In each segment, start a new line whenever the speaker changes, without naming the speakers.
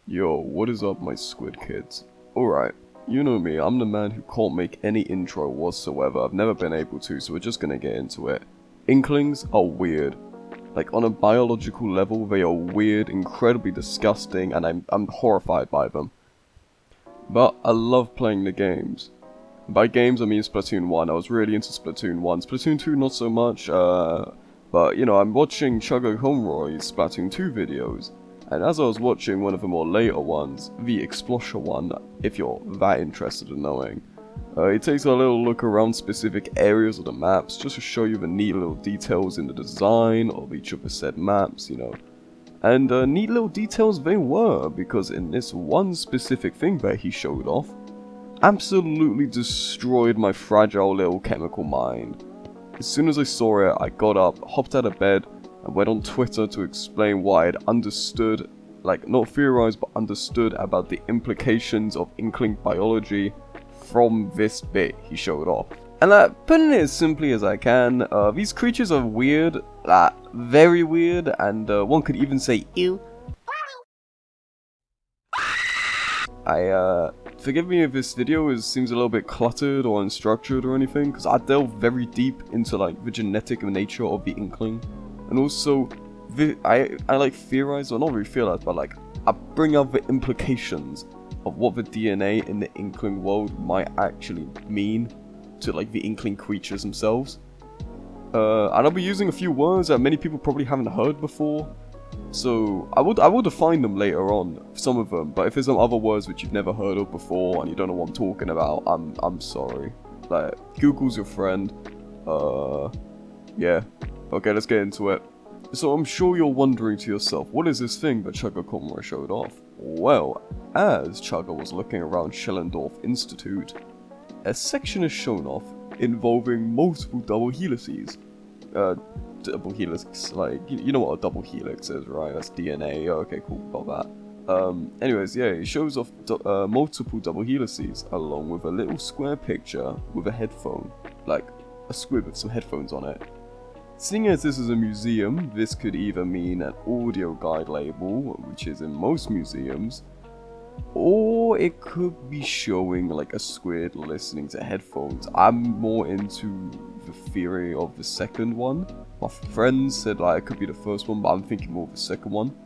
Yo, what is up my squid kids? Alright, you know me, I'm the man who can't make any intro whatsoever. I've never been able to, so we're just gonna get into it. Inklings are weird. Like, on a biological level, they are weird, incredibly disgusting, and I'm horrified by them. But I love playing the games. By games, I mean Splatoon 1. I was really into Splatoon 1. Splatoon 2, not so much, but, you know, I'm watching Chuggaaconroy's Splatoon 2 videos. And as I was watching one of the more later ones, the Explosion one, if you're that interested in knowing, it takes a little look around specific areas of the maps just to show you the neat little details in the design of each of the said maps, you know. And neat little details they were, because in this one specific thing that he showed off, absolutely destroyed my fragile little chemical mind. As soon as I saw it, I got up, hopped out of bed, and went on Twitter to explain why I'd understood, like not theorized, but understood about the implications of Inkling biology from this bit he showed off. And putting it as simply as I can, these creatures are weird, very weird, and one could even say ew. Forgive me if this video seems a little bit cluttered or unstructured or anything, because I delve very deep into like the genetic nature of the Inkling. And also, I like theorize, or not really theorize, but like, I bring up the implications of what the DNA in the Inkling world might actually mean to like the Inkling creatures themselves. And I'll be using a few words that many people probably haven't heard before. So, I will define them later on, some of them, but if there's some other words which you've never heard of before and you don't know what I'm talking about, I'm sorry. Like, Google's your friend. Yeah. Okay, let's get into it. So I'm sure you're wondering to yourself, what is this thing that Chuggaaconroy showed off? Well, as Chugga was looking around Shellendorf Institute, a section is shown off involving multiple double helices. Double helix, like, you know what a double helix is, right? That's DNA. Oh, okay, cool, got that. Anyways, yeah, it shows off multiple double helices, along with a little square picture with a headphone, like a squid with some headphones on it. Seeing as this is a museum, this could either mean an audio guide label, which is in most museums, or it could be showing like a squid listening to headphones. I'm more into the theory of the second one. My friends said like it could be the first one, but I'm thinking more of the second one.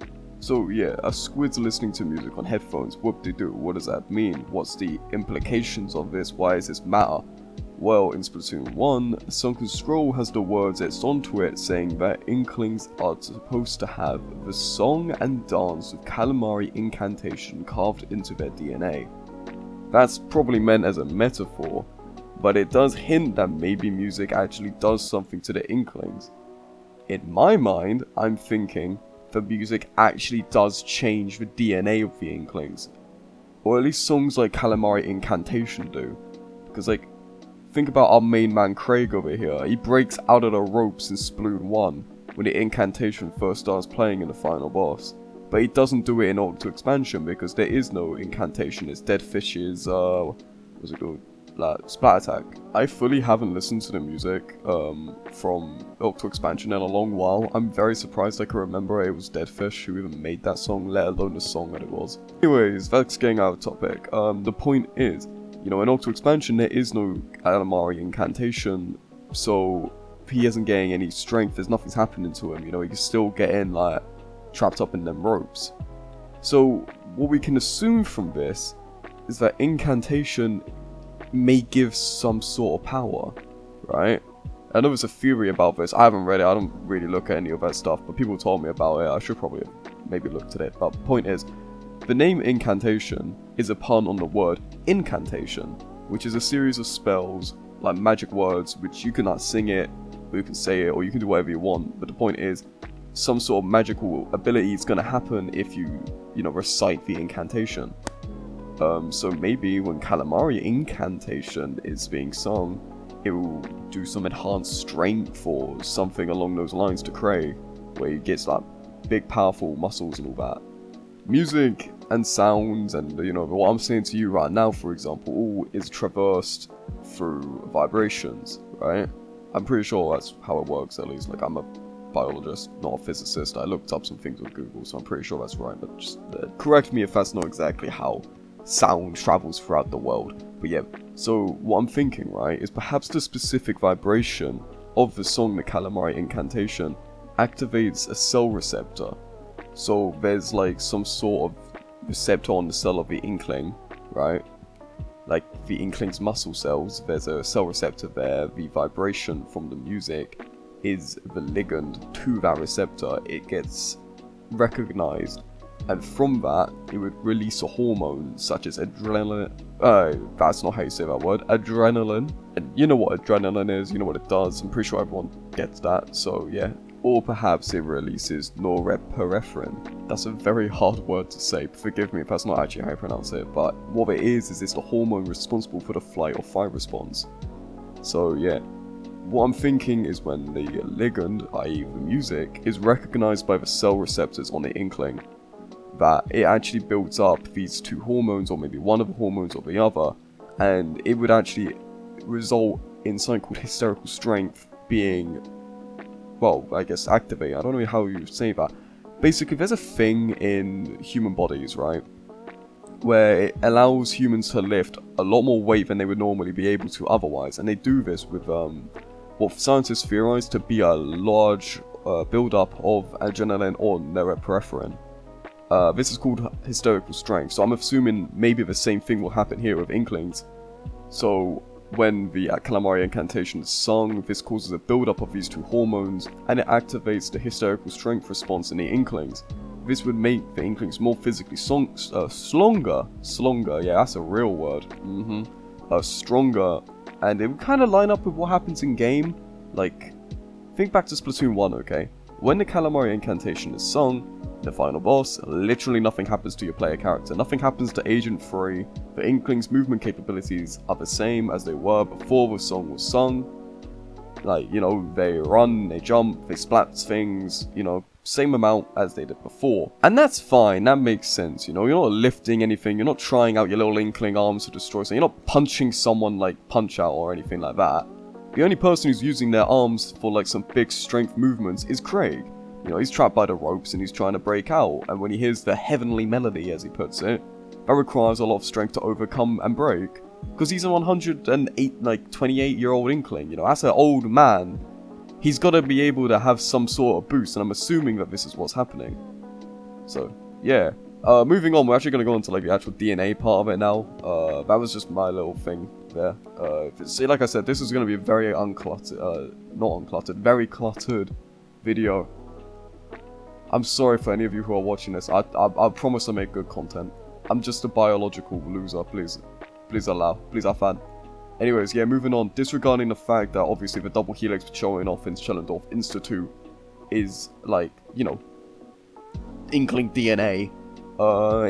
So yeah, a squid's listening to music on headphones. Whoop-de-doo, what does that mean? What's the implications of this? Why does this matter? Well, in Splatoon 1, Sunken Scroll has the words etched onto it saying that Inklings are supposed to have the song and dance with calamari incantation carved into their DNA. That's probably meant as a metaphor, but it does hint that maybe music actually does something to the Inklings. In my mind, I'm thinking the music actually does change the DNA of the Inklings, or at least songs like Calamari Incantation do, because like, think about our main man Craig over here. He breaks out of the ropes in Splatoon 1 when the incantation first starts playing in the final boss. But he doesn't do it in Octo Expansion because there is no incantation. It's Dead Fish's, what's it called? Splat Attack. I fully haven't listened to the music from Octo Expansion in a long while. I'm very surprised I can remember it was Dead Fish who even made that song, let alone the song that it was. Anyways, that's getting out of topic. The point is, you know, in Octo Expansion, there is no calamari incantation, so he isn't getting any strength, there's nothing's happening to him, you know, he's still getting, like, trapped up in them ropes. So, what we can assume from this is that incantation may give some sort of power, right? I know there's a theory about this, I haven't read it, I don't really look at any of that stuff, but people told me about it, I should probably have maybe looked at it, but the point is, the name incantation is a pun on the word incantation, which is a series of spells, like magic words, which you cannot sing it, or you can say it, or you can do whatever you want, but the point is, some sort of magical ability is going to happen if you know, recite the incantation. So maybe when Calamari Incantation is being sung, it will do some enhanced strength or something along those lines to Craig, where he gets like big powerful muscles and all that. Music and sounds and, you know, what I'm saying to you right now, for example, all is traversed through vibrations, right? I'm pretty sure that's how it works, at least. Like, I'm a biologist, not a physicist. I looked up some things on Google, so I'm pretty sure that's right, but just correct me if that's not exactly how sound travels throughout the world. But yeah, so what I'm thinking, right, is perhaps the specific vibration of the song The Calamari Incantation activates a cell receptor. So there's like some sort of receptor on the cell of the Inkling, right? Like the Inkling's muscle cells, there's a cell receptor there. The vibration from the music is the ligand to that receptor. It gets recognized, and from that it would release a hormone such as adrenaline. That's not how you say that word. Adrenaline. And you know what adrenaline is, you know what it does. I'm pretty sure everyone gets that, so yeah. Or perhaps it releases norepinephrine. That's a very hard word to say, forgive me if that's not actually how you pronounce it, but what it is it's the hormone responsible for the flight or fight response. So yeah, what I'm thinking is when the ligand, i.e. the music, is recognized by the cell receptors on the Inkling, that it actually builds up these two hormones, or maybe one of the hormones or the other, and it would actually result in something called hysterical strength being, well, I guess activate. I don't know how you say that. Basically, there's a thing in human bodies, right, where it allows humans to lift a lot more weight than they would normally be able to otherwise, and they do this with what scientists theorize to be a large build-up of adrenaline or norepinephrine. This is called hysterical strength, so I'm assuming maybe the same thing will happen here with Inklings. So when the Calamari Incantation is sung, this causes a build-up of these two hormones, and it activates the hysterical strength response in the Inklings. This would make the Inklings more physically stronger, yeah, that's a real word, stronger, and it would kind of line up with what happens in game. Like, think back to Splatoon 1, okay? When the Calamari Incantation is sung, the final boss, literally nothing happens to your player character. Nothing happens to Agent 3. The Inkling's movement capabilities are the same as they were before the song was sung. Like, you know, they run, they jump, they splat things, you know, same amount as they did before. And that's fine, that makes sense, you know, you're not lifting anything, you're not trying out your little Inkling arms to destroy something, you're not punching someone like Punch-Out or anything like that. The only person who's using their arms for like some big strength movements is Craig. You know, he's trapped by the ropes and he's trying to break out, and when he hears the heavenly melody, as he puts it, that requires a lot of strength to overcome and break, because he's a 28-year-old Inkling, you know, that's an old man. He's got to be able to have some sort of boost, and I'm assuming that this is what's happening. So, yeah. Moving on, we're actually going to go into like the actual DNA part of it now. That was just my little thing there. See, like I said, this is going to be a very very cluttered video. I'm sorry for any of you who are watching this. I promise I make good content. I'm just a biological loser. Please have fun. Anyways, yeah, moving on. Disregarding the fact that obviously the double helix showing off in Shellendorf Institute is like, you know, Inkling DNA.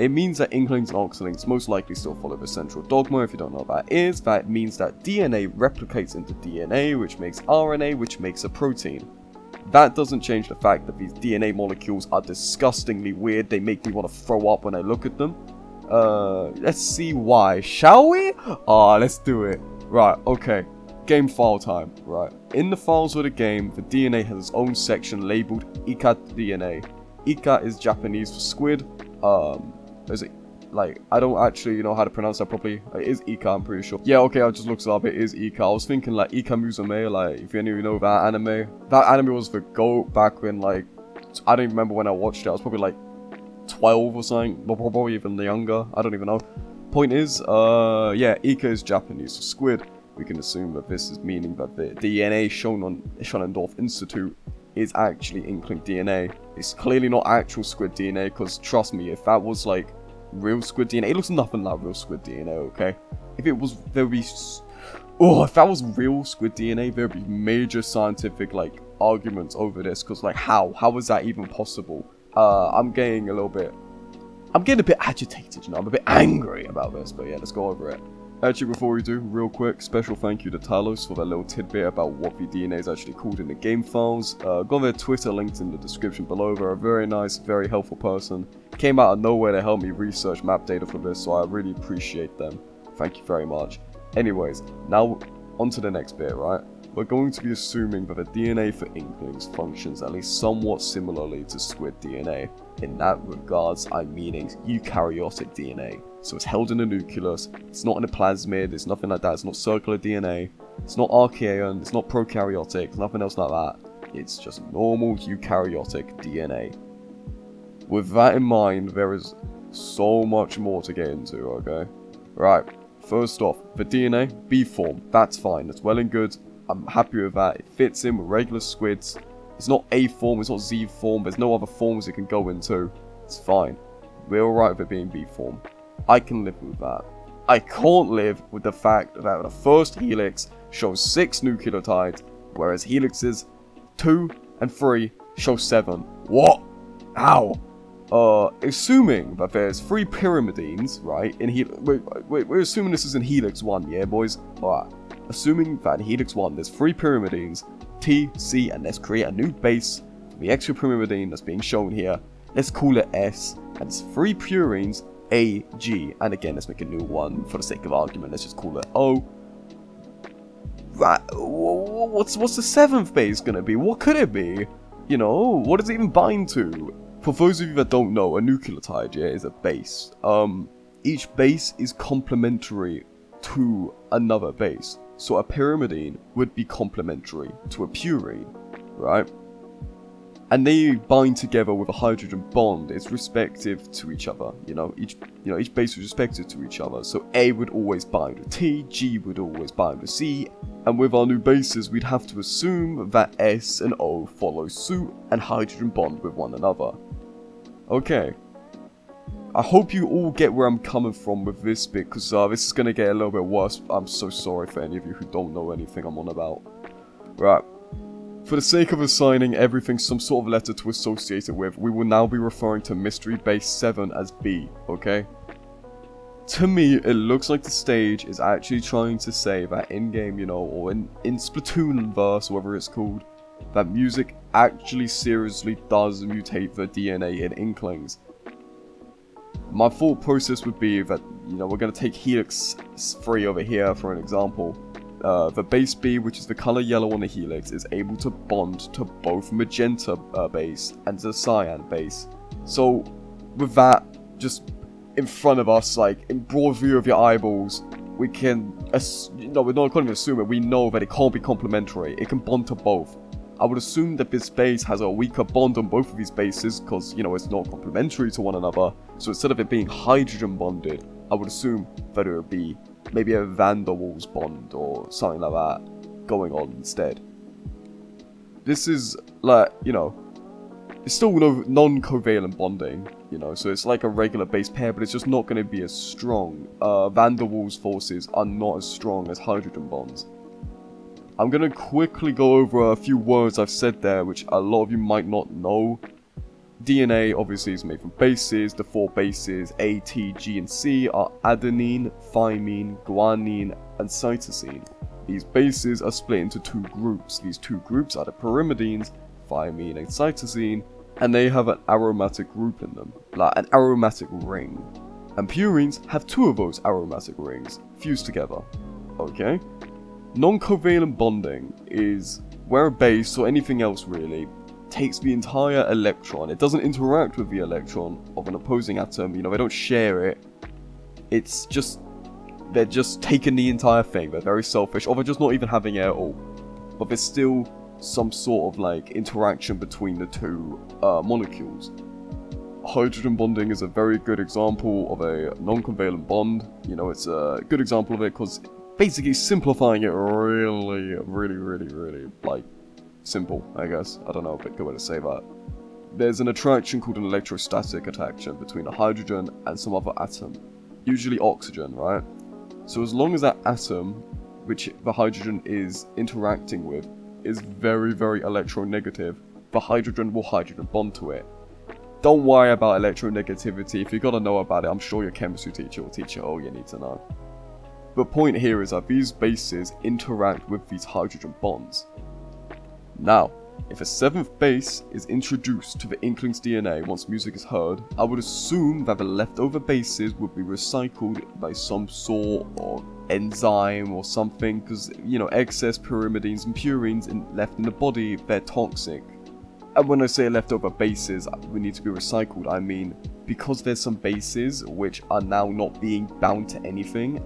It means that Inklings and Oxlings most likely still follow the central dogma. If you don't know what that is, that means that DNA replicates into DNA, which makes RNA, which makes a protein. That doesn't change the fact that these DNA molecules are disgustingly weird. They make me want to throw up when I look at them. Let's see why, shall we? Let's do it. Right, okay. Game file time. Right. In the files of the game, the DNA has its own section labeled Ika DNA. Ika is Japanese for squid. Is it, like, I don't actually know how to pronounce that properly. It is Ika, I'm pretty sure. Yeah, okay, I just looked it up. It is Ika. I was thinking, like, Ika Musume, like, if any of you know that anime. That anime was the GOAT back when, like, I don't even remember when I watched it. I was probably, like, 12 or something. Probably even younger. I don't even know. Point is, yeah, Ika is Japanese for squid. We can assume that this is meaning that the DNA shown on Shellendorf Institute is actually Inkling DNA. It's clearly not actual squid DNA, because trust me, if that was, like, real squid DNA, it looks nothing like real squid DNA, okay? If it was, there'd be, if that was real squid DNA, there'd be major scientific, like, arguments over this, because, like, how is that even possible? I'm getting a bit agitated, you know, I'm a bit angry about this, but yeah, let's go over it. Actually, before we do, real quick, special thank you to Talos for that little tidbit about what the DNA is actually called in the game files. Got their Twitter linked in the description below. They're a very nice, very helpful person. Came out of nowhere to help me research map data for this, so I really appreciate them. Thank you very much. Anyways, now on to the next bit, right? we're going to be assuming that the DNA for Inklings functions at least somewhat similarly to squid DNA. In that regards, I'm meaning eukaryotic DNA. So it's held in a nucleus, it's not in a plasmid, it's nothing like that, it's not circular DNA, it's not archaean, it's not prokaryotic, nothing else like that. It's just normal eukaryotic DNA. With that in mind, there is so much more to get into, okay? Right, first off, the DNA, B form, that's fine, that's well and good. I'm happy with that, it fits in with regular squids. It's not A form, it's not Z form, there's no other forms it can go into. It's fine. We're alright with it being B form. I can live with that. I can't live with the fact that the first helix shows 6 nucleotides, whereas helixes 2 and 3 show 7. What? How? Assuming that there's 3 pyrimidines, right, in we're assuming this is in helix 1, yeah, boys? Alright. Assuming that in helix 1 there's 3 pyrimidines, T, C, and let's create a new base for the extra pyrimidine that's being shown here. Let's call it S, and it's 3 purines, A, G, and again, let's make a new one for the sake of argument, let's just call it O. Right, what's the 7th base gonna be? What could it be? You know, what does it even bind to? For those of you that don't know, a nucleotide, yeah, is a base. Each base is complementary to another base. So a pyrimidine would be complementary to a purine, right? And they bind together with a hydrogen bond. It's respective to each other, each base is respective to each other. So A would always bind with T, G would always bind with C, and with our new bases, we'd have to assume that S and O follow suit and hydrogen bond with one another. Okay. I hope you all get where I'm coming from with this bit, because this is going to get a little bit worse. I'm so sorry for any of you who don't know anything I'm on about. Right. For the sake of assigning everything some sort of letter to associate it with, we will now be referring to Mystery Base 7 as B, okay? To me, it looks like the stage is actually trying to say that in-game, or in Splatoon verse, whatever it's called, that music actually seriously does mutate the DNA in Inklings. My thought process would be that, we're going to take Helix 3 over here for an example. The base B, which is the color yellow on the helix, is able to bond to both magenta base and the cyan base. So, with that just in front of us, like in broad view of your eyeballs, we can, we're not going to assume it, we know that it can't be complementary, it can bond to both. I would assume that this base has a weaker bond on both of these bases, because, it's not complementary to one another, so instead of it being hydrogen bonded, I would assume that it would be maybe a Van der Waals bond or something like that going on instead. This is like, it's still non-covalent bonding, so it's like a regular base pair, but it's just not going to be as strong. Van der Waals forces are not as strong as hydrogen bonds. I'm going to quickly go over a few words I've said there, which a lot of you might not know. DNA obviously is made from bases. The 4 bases A, T, G, and C are adenine, thymine, guanine, and cytosine. These bases are split into 2 groups. These 2 groups are the pyrimidines, thymine and cytosine, and they have an aromatic group in them, like an aromatic ring. And purines have 2 of those aromatic rings fused together. Okay? Non-covalent bonding is where a base, or anything else really, takes the entire electron. It doesn't interact with the electron of an opposing atom, they don't share it. It's just, they're just taking the entire thing. They're very selfish, or they're just not even having it at all. But there's still some sort of like interaction between the 2 molecules. Hydrogen bonding is a very good example of a non-covalent bond. It's a good example of it because basically simplifying it really, like, simple, I guess. I don't know if it's a good way to say that. There's an attraction called an electrostatic attraction between a hydrogen and some other atom. Usually oxygen, right? So as long as that atom, which the hydrogen is interacting with, is very, very electronegative, the hydrogen will hydrogen bond to it. Don't worry about electronegativity. If you gotta know about it, I'm sure your chemistry teacher will teach you all you need to know. The point here is that these bases interact with these hydrogen bonds. Now, if a 7th base is introduced to the Inkling's DNA once music is heard, I would assume that the leftover bases would be recycled by some sort of enzyme or something, because, you know, excess pyrimidines and purines left in the body, they're toxic. And when I say leftover bases, we need to be recycled, I mean, because there's some bases which are now not being bound to anything,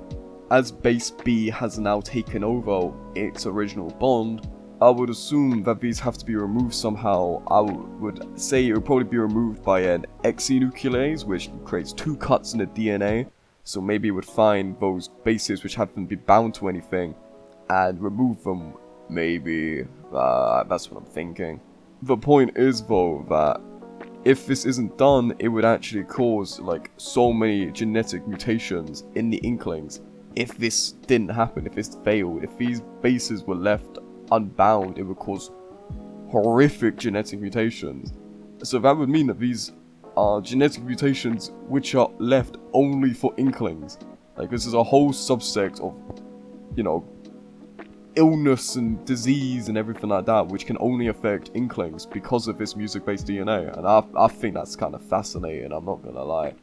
as base B has now taken over its original bond, I would assume that these have to be removed somehow. I would say it would probably be removed by an oxynuclease, which creates 2 cuts in the DNA. So maybe it would find those bases which haven't been bound to anything and remove them, maybe. That's what I'm thinking. The point is, though, that if this isn't done, it would actually cause, like, so many genetic mutations in the Inklings. If this didn't happen, if this failed, if these bases were left unbound, it would cause horrific genetic mutations. So that would mean that these are genetic mutations which are left only for Inklings. Like, this is a whole subsect of, you know, illness and disease and everything like that, which can only affect Inklings because of this music-based DNA. And I think that's kind of fascinating, I'm not gonna lie.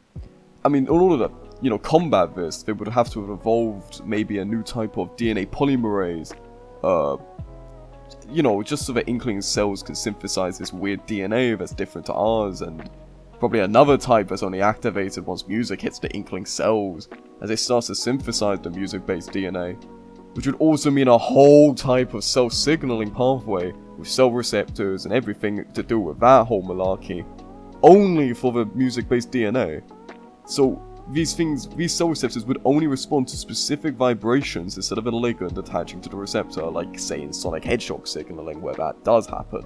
I mean, in order to, you know, combat this, they would have to have evolved maybe a new type of DNA polymerase, you know, just so that Inkling cells can synthesize this weird DNA that's different to ours, and probably another type that's only activated once music hits the Inkling cells, as it starts to synthesize the music-based DNA, which would also mean a whole type of cell signaling pathway with cell receptors and everything to do with that whole malarkey, only for the music-based DNA. So these cell receptors would only respond to specific vibrations instead of a ligand attaching to the receptor, like say in Sonic Hedgehog signaling, where that does happen.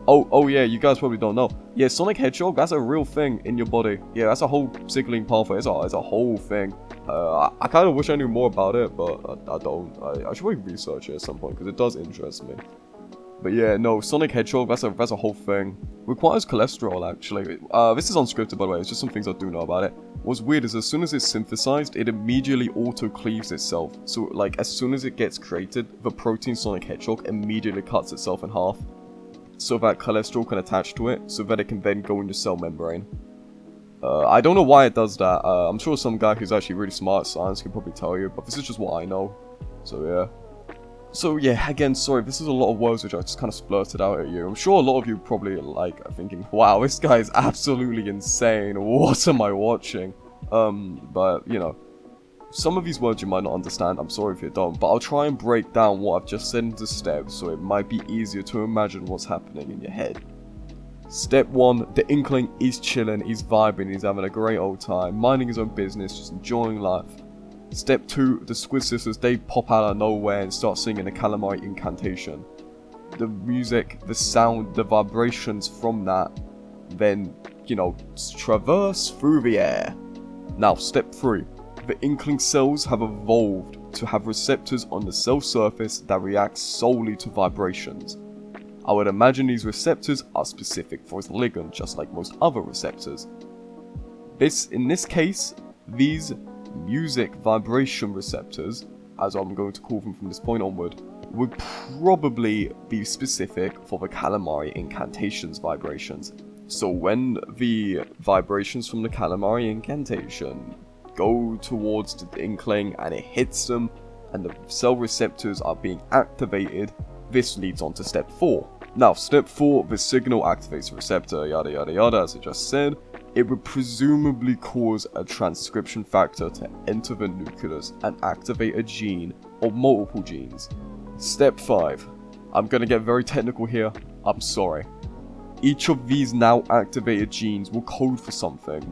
Oh yeah, you guys probably don't know. Yeah, Sonic Hedgehog, that's a real thing in your body. Yeah, that's a whole signaling pathway, it's a whole thing. I kind of wish I knew more about it, but I don't. I should probably research it at some point, because it does interest me. But yeah, no, Sonic Hedgehog, that's a whole thing. Requires cholesterol, actually. This is unscripted, by the way, it's just some things I do know about it. What's weird is as soon as it's synthesized, it immediately auto-cleaves itself. So, like, as soon as it gets created, the protein Sonic Hedgehog immediately cuts itself in half, so that cholesterol can attach to it, so that it can then go in the cell membrane. I don't know why it does that. I'm sure some guy who's actually really smart at science can probably tell you, but this is just what I know. So yeah. So yeah, again, sorry, this is a lot of words which I just kind of splurted out at you. I'm sure a lot of you probably like are thinking, wow, this guy is absolutely insane, what am I watching? But, you know, some of these words you might not understand, I'm sorry if you don't, but I'll try and break down what I've just said into steps, so it might be easier to imagine what's happening in your head. Step 1, the Inkling is chilling, he's vibing, he's having a great old time, minding his own business, just enjoying life. Step 2, the Squid Sisters, they pop out of nowhere and start singing a calamari incantation. The music, the sound, the vibrations from that, then, you know, traverse through the air. Now, step 3, the Inkling cells have evolved to have receptors on the cell surface that react solely to vibrations. I would imagine these receptors are specific for its ligand, just like most other receptors. In this case, these music vibration receptors, as I'm going to call them from this point onward, would probably be specific for the calamari incantation's vibrations. So when the vibrations from the calamari incantation go towards the Inkling and it hits them and the cell receptors are being activated, this leads on to step 4. Now, step 4, the signal activates the receptor, yada yada yada, as I just said. It would presumably cause a transcription factor to enter the nucleus and activate a gene or multiple genes. Step 5. I'm gonna get very technical here, I'm sorry. Each of these now activated genes will code for something.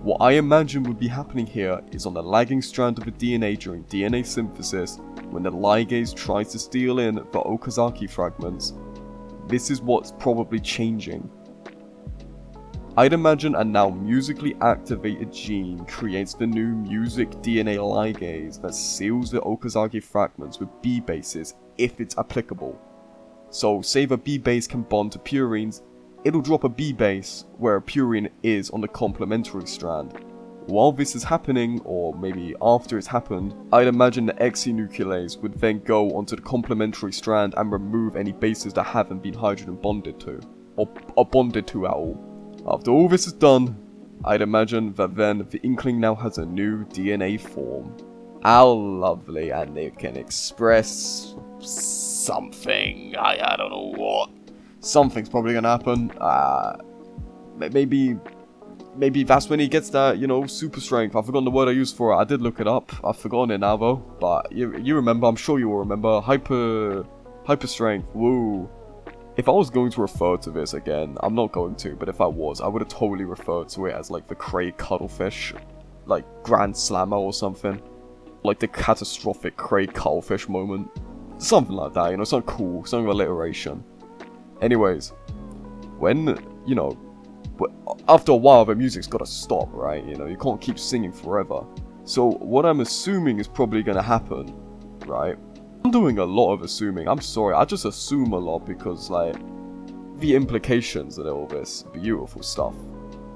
What I imagine would be happening here is on the lagging strand of the DNA during DNA synthesis, when the ligase tries to steal in the Okazaki fragments. This is what's probably changing. I'd imagine a now musically activated gene creates the new music DNA ligase that seals the Okazaki fragments with B bases if it's applicable. So say the B base can bond to purines, it'll drop a B base where a purine is on the complementary strand. While this is happening, or maybe after it's happened, I'd imagine the oxynuclease would then go onto the complementary strand and remove any bases that haven't been hydrogen bonded to, or bonded to at all. After all this is done, I'd imagine that then the Inkling now has a new DNA form. how lovely, and they can express something. I don't know what. Something's probably gonna happen. Maybe that's when he gets that, you know, super strength. I've forgotten the word I used for it. I did look it up. I've forgotten it now though. But you remember, I'm sure you will remember. Hyper strength. Woo. If I was going to refer to this again, I'm not going to, but if I was, I would have totally referred to it as like the Cray Cuttlefish, like Grand Slammer or something. Like the catastrophic Cray Cuttlefish moment. Something like that, you know, something cool, something alliteration. Anyways, when, you know, after a while the music's gotta stop, right? You know, you can't keep singing forever. So what I'm assuming is probably gonna happen, right? I'm doing a lot of assuming. I'm sorry, I just assume a lot because, like, the implications in all this beautiful stuff.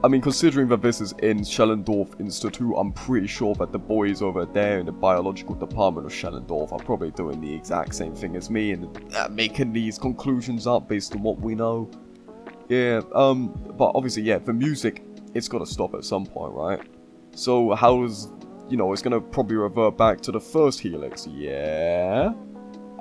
I mean, considering that this is in Shellendorf Institute, I'm pretty sure that the boys over there in the biological department of Shellendorf are probably doing the exact same thing as me and making these conclusions up based on what we know. Yeah, but obviously, yeah, the music, it's gotta stop at some point, right? So how's, you know, it's gonna probably revert back to the first helix, yeah?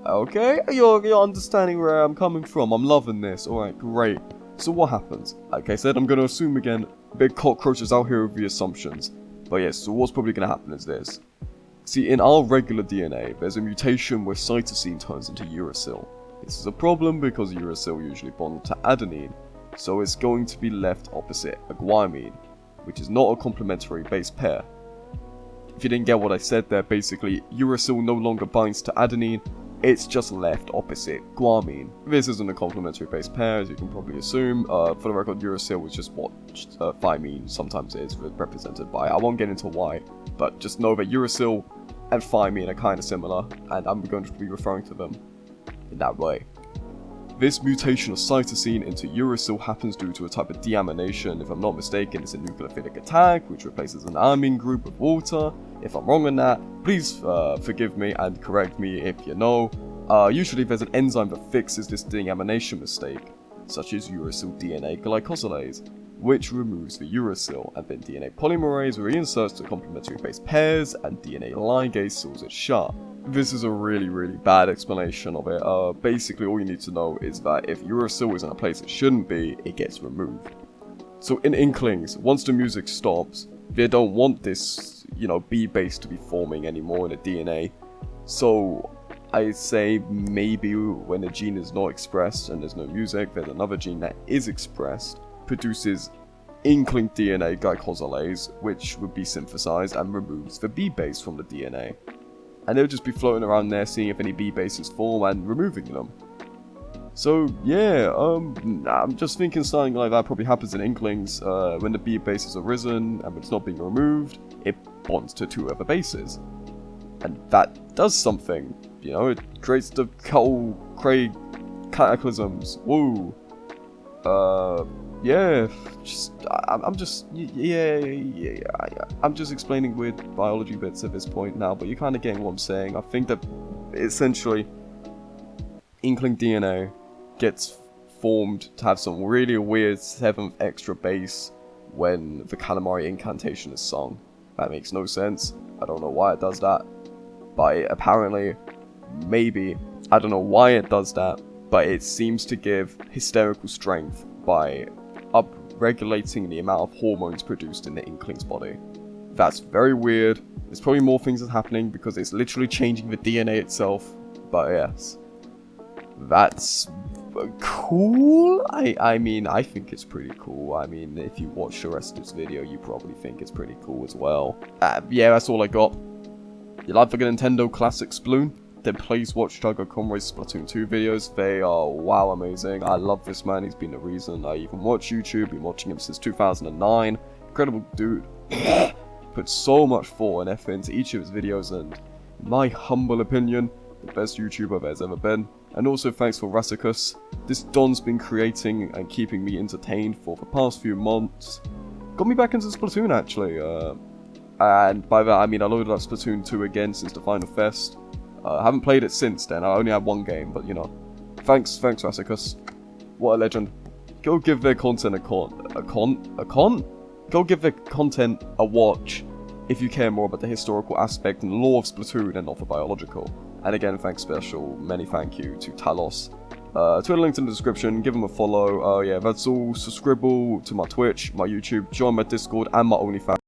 Okay, you're understanding where I'm coming from. I'm loving this. Alright, great. So what happens? Like I said, I'm gonna assume again, big cockroaches out here with the assumptions. But yes, so what's probably gonna happen is this. See, in our regular DNA, there's a mutation where cytosine turns into uracil. This is a problem because uracil usually bonds to adenine, so it's going to be left opposite a guanine, which is not a complementary base pair. If you didn't get what I said there, basically, uracil no longer binds to adenine, it's just left opposite guanine. This isn't a complementary base pair, as you can probably assume. For the record, uracil was just what thymine sometimes is represented by. I won't get into why, but just know that uracil and thymine are kind of similar, and I'm going to be referring to them in that way. This mutation of cytosine into uracil happens due to a type of deamination. If I'm not mistaken, it's a nucleophilic attack, which replaces an amine group with water. If I'm wrong on that, please forgive me and correct me if you know. Usually there's an enzyme that fixes this deamination mistake, such as uracil DNA glycosylase, which removes the uracil, and then DNA polymerase reinserts the complementary base pairs, and DNA ligase seals it shut. This is a really bad explanation of it. Basically all you need to know is that if uracil is in a place it shouldn't be, it gets removed. So in Inklings, once the music stops, they don't want this, you know, B base to be forming anymore in the DNA. So I say maybe when a gene is not expressed and there's no music, there's another gene that is expressed, produces Inkling DNA glycosylase, which would be synthesized and removes the B base from the DNA. And they'll just be floating around there seeing if any B bases form and removing them. So yeah, I'm just thinking something like that probably happens in Inklings. When the B base is arisen and it's not being removed, it bonds to two other bases. And that does something, you know, it creates the Cray cataclysms. Woo. Yeah, I'm just explaining weird biology bits at this point now, but you're kind of getting what I'm saying. I think that essentially Inkling DNA gets formed to have some really weird 7th extra base when the Calamari incantation is sung. That makes no sense. I don't know why it does that, but it apparently, maybe, I don't know why it does that, but it seems to give hysterical strength by up-regulating the amount of hormones produced in the Inkling's body. That's very weird. There's probably more things that's happening because it's literally changing the DNA itself. But yes, that's cool. I mean, I think it's pretty cool. I mean, if you watch the rest of this video, you probably think it's pretty cool as well. Yeah, that's all I got. You like the Nintendo Classic Splatoon? Then please watch Chuggaaconroy's Splatoon 2 videos. They are wow amazing. I love this man. He's been the reason I even watch YouTube. Been watching him since 2009. Incredible dude. Put so much thought and effort into each of his videos, and in my humble opinion, the best YouTuber there's ever been. And also thanks for Rassicas. This Don's been creating and keeping me entertained for the past few months. Got me back into Splatoon actually. And by that I mean I loaded up Splatoon 2 again since the Final Fest. I haven't played it since then. I only had one game, but you know. Thanks Rassicas. What a legend. Go give their content Go give their content a watch.
if you care more about the historical aspect and lore of Splatoon and not the biological. And again, many thank you to Talos. Twitter link's in the description, give him a follow. Yeah, that's all. Subscribe to my Twitch, my YouTube, join my Discord, and my OnlyFans.